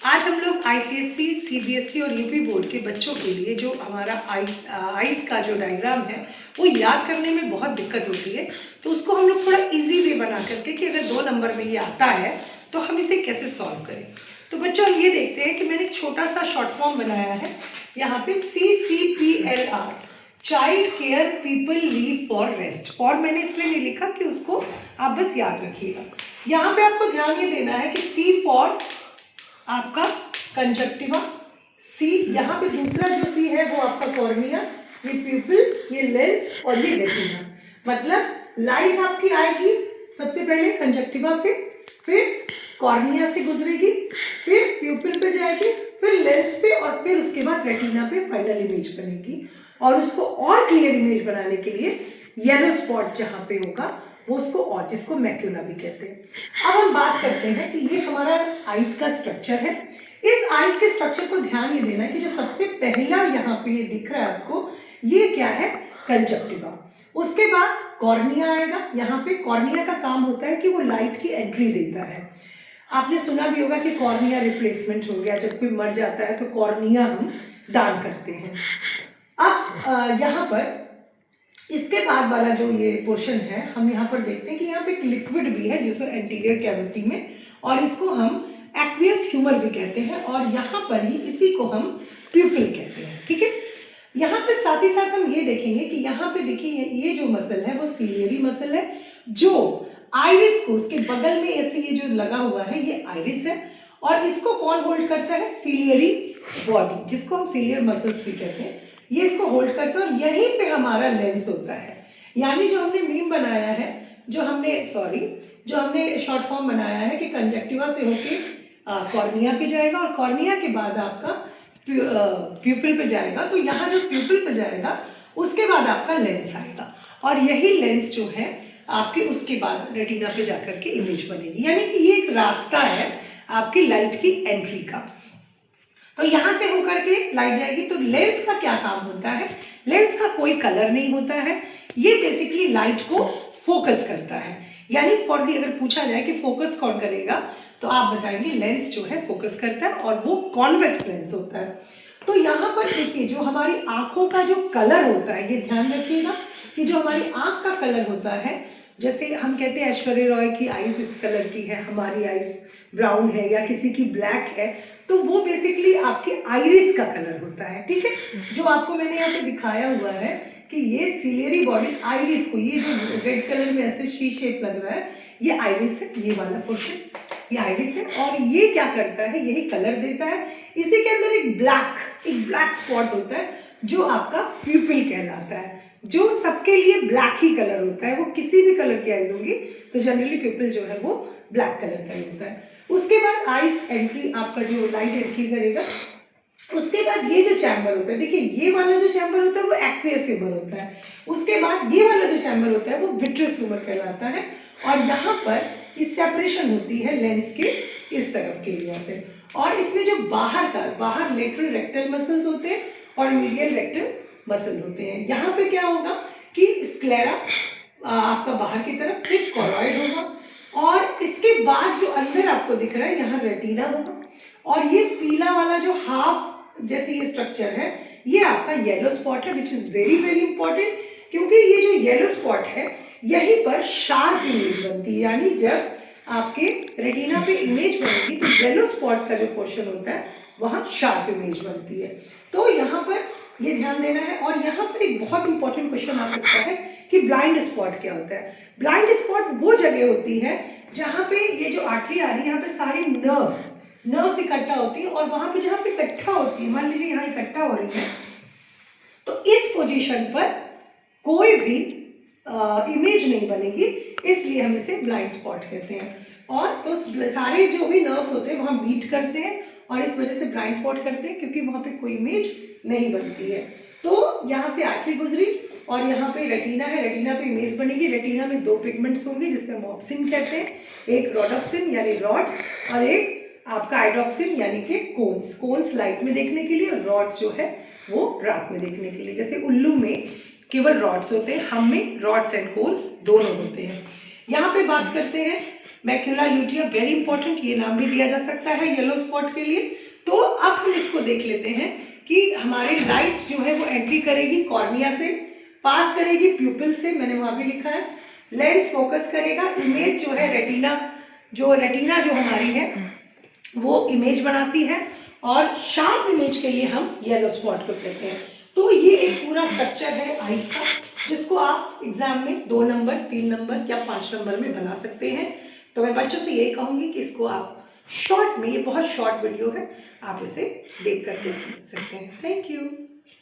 आज हम लोग आईसीएसई, सीबीएसई और यूपी बोर्ड के बच्चों के लिए जो हमारा आइस का जो डायग्राम है वो याद करने में बहुत दिक्कत होती है, तो उसको हम लोग थोड़ा इजी वे बना करके कि अगर 2 नंबर में ये आता है तो हम इसे कैसे सॉल्व करें। तो बच्चों हम ये देखते हैं कि मैंने एक छोटा सा शॉर्ट फॉर्म बनाया है यहाँ पे CCPLR, child care people leave for rest. और मैंने इसलिए नहीं लिखा कि उसको आप बस याद रखिएगा। यहाँ पे आपको ध्यान ये देना है कि C फॉर आपका कंजक्टिवा, सी यहाँ पे दूसरा जो सी है वो आपका कॉर्निया, ये प्यूपिल, ये लेंस और ये रेटिना। मतलब लाइट आपकी आएगी सबसे पहले कंजक्टिवा पे, फिर कॉर्निया से गुजरेगी, फिर प्यूपिल पे जाएगी, फिर लेंस पे और फिर उसके बाद रेटिना पे फाइनल इमेज बनेगी। और उसको और क्लियर इमेज बनाने के लिए येलो स्पॉट जहाँ पे होगा वो उसको और जिसको मैक्यूला भी कहते हैं। अब हम बात करते हैं कि ये हमारा आइज का स्ट्रक्चर है। इस आइज के स्ट्रक्चर को ध्यान ये देना है कि जो सबसे पहला यहाँ पे ये दिख रहा है आपको, ये क्या है, कंजक्टिवा। उसके बाद कॉर्निया आएगा। यहाँ पे कॉर्निया का काम होता है कि वो लाइट की एंट्री देता है। आपने सुना भी होगा कि कॉर्निया रिप्लेसमेंट हो गया, जब कोई मर जाता है तो कॉर्निया हम दान करते हैं। अब यहाँ पर इसके बाद वाला जो ये पोर्शन है, हम यहाँ पर देखते हैं कि यहाँ पे एक लिक्विड भी है जिसको एंटीरियर कैविटी में, और इसको हम एक्वियस ह्यूमर भी कहते हैं, और यहाँ पर ही इसी को हम प्यूपिल कहते हैं। ठीक है, यहाँ पे साथ ही साथ हम ये देखेंगे कि यहाँ पे देखिए ये जो मसल है वो सीलियरी मसल है, जो आइरिस को उसके बगल में ऐसे ये जो लगा हुआ है ये आइरिस है, और इसको कौन होल्ड करता है, सीलियरी बॉडी, जिसको हम सीलियर मसल्स भी कहते हैं, ये इसको होल्ड करता है। और यहीं पे हमारा लेंस होता है। यानी जो हमने मीम बनाया है, जो हमने शॉर्ट फॉर्म बनाया है कि कंजक्टिवा से होके कॉर्निया पे जाएगा और कॉर्निया के बाद आपका प्यूपिल पे जाएगा, तो यहाँ जो प्यूपिल पे जाएगा उसके बाद आपका लेंस आएगा, और यही लेंस जो है आपके उसके बाद रेटिना पे जाकर के इमेज बनेगी। यानी कि ये एक रास्ता है आपकी लाइट की एंट्री का। तो यहाँ से होकर के लाइट जाएगी। तो लेंस का क्या काम होता है, लेंस का कोई कलर नहीं होता है, ये बेसिकली लाइट को फोकस करता है। यानी फॉर दी अगर पूछा जाए कि फोकस कौन करेगा, तो आप बताएंगे लेंस जो है फोकस करता है, और वो कॉन्वेक्स लेंस होता है। तो यहाँ पर देखिए जो हमारी आंखों का जो कलर होता है, ये ध्यान रखिएगा कि जो हमारी आंख का कलर होता है, जैसे हम कहते हैं ऐश्वर्या रॉय की आइज इस कलर की है, हमारी आइज ब्राउन है या किसी की ब्लैक है, तो वो बेसिकली आपके आइरिस का कलर होता है। ठीक है, जो आपको मैंने यहाँ पे दिखाया हुआ है कि ये सीलियरी बॉडी आइरिस को, ये जो रेड कलर में ऐसे शी शेप लग रहा है, ये आइरिस है, ये वाला पोर्शन ये आइरिस है, और ये क्या करता है, यही कलर देता है। इसी के अंदर एक ब्लैक स्पॉट होता है जो आपका प्यूपिल कहलाता है, जो सबके लिए ब्लैक ही कलर होता है। वो किसी भी कलर की आइज होगी तो जनरली प्यूपिल जो है वो ब्लैक कलर का ही होता है। उसके बाद आइज एंट्री, आपका जो लाइट एंट्री करेगा, उसके बाद ये जो चैम्बर होता है, देखिए ये वाला जो चैम्बर होता है वो एक्वियस ह्यूमर होता है। उसके बाद ये वाला जो चैम्बर होता है वो विट्रस ह्यूमर कहलाता है, और यहाँ पर इस सेपरेशन होती है लेंस के इस तरफ के एरिया से। और इसमें जो बाहर लेटरल रेक्टल मसल्स होते हैं और मीडियल रेक्टल मसल होते हैं। यहाँ पे क्या होगा कि स्क्लेरा आपका बाहर की तरफ, फिर कॉरॉइड होगा, और इसके बाद जो अंदर आपको दिख रहा है यहाँ रेटिना होगा, और ये पीला वाला जो हाफ जैसे ये स्ट्रक्चर है ये आपका येलो स्पॉट है, which is very very important, क्योंकि ये जो येलो स्पॉट है यहीं पर शार्प इमेज बनती है। यानी जब आपके रेटिना पे इमेज बनेगी तो येलो स्पॉट का जो पोर्शन होता है वहाँ शार्प इमेज बनती है। तो यहाँ पर ये ध्यान देना है। और यहाँ पर एक बहुत इंपॉर्टेंट क्वेश्चन आ सकता है कि ब्लाइंड स्पॉट क्या होता है। ब्लाइंड स्पॉट वो जगह होती है जहाँ पे ये जो आर्टरी आ रही है, यहाँ पे सारी नर्व्स इकट्ठा होती है, और वहाँ पे जहाँ पे इकट्ठा होती है, मान लीजिए यहाँ इकट्ठा हो रही है, तो इस पोजीशन पर कोई भी इमेज नहीं बनेगी, इसलिए हम इसे ब्लाइंड स्पॉट कहते हैं। और तो सारे जो भी नर्व्स होते हैं वहाँ बीट करते हैं, और इस वजह से ब्लाइंड स्पॉट करते हैं, क्योंकि वहाँ पे कोई इमेज नहीं बनती है। तो यहाँ से आर्टरी गुजरी और यहाँ पे रेटिना है, रेटिना पे इमेज बनेगी। रेटिना में 2 पिगमेंट्स होंगे जिसमें हम ऑप्सिन कहते हैं, एक रोडोप्सिन यानी रॉड्स, और एक आपका आइडोप्सिन यानी कि कोन्स लाइट में देखने के लिए, और रॉड्स जो है वो रात में देखने के लिए। जैसे उल्लू में केवल रॉड्स होते हैं, हम में रॉड्स एंड कोन्स दोनों होते हैं। यहाँ पे बात करते हैं मैक्यूला ल्यूटिया, वेरी इंपॉर्टेंट, ये नाम भी दिया जा सकता है येलो स्पॉट के लिए। तो अब हम इसको देख लेते हैं कि हमारी लाइट जो है वो एंट्री करेगी कॉर्निया से, पास करेगी प्यूपिल से, मैंने वहाँ भी लिखा है, लेंस फोकस करेगा, इमेज जो है रेटिना जो हमारी है वो इमेज बनाती है, और शार्प इमेज के लिए हम येलो स्पॉट को कहते हैं। तो ये एक पूरा स्ट्रक्चर है आईज का, जिसको आप एग्जाम में 2 नंबर, 3 नंबर या 5 नंबर में बना सकते हैं। तो मैं बच्चों से यही कहूँगी कि इसको आप शॉर्ट में, ये बहुत शॉर्ट वीडियो है, आप इसे देख करके समझ सकते हैं। Thank you.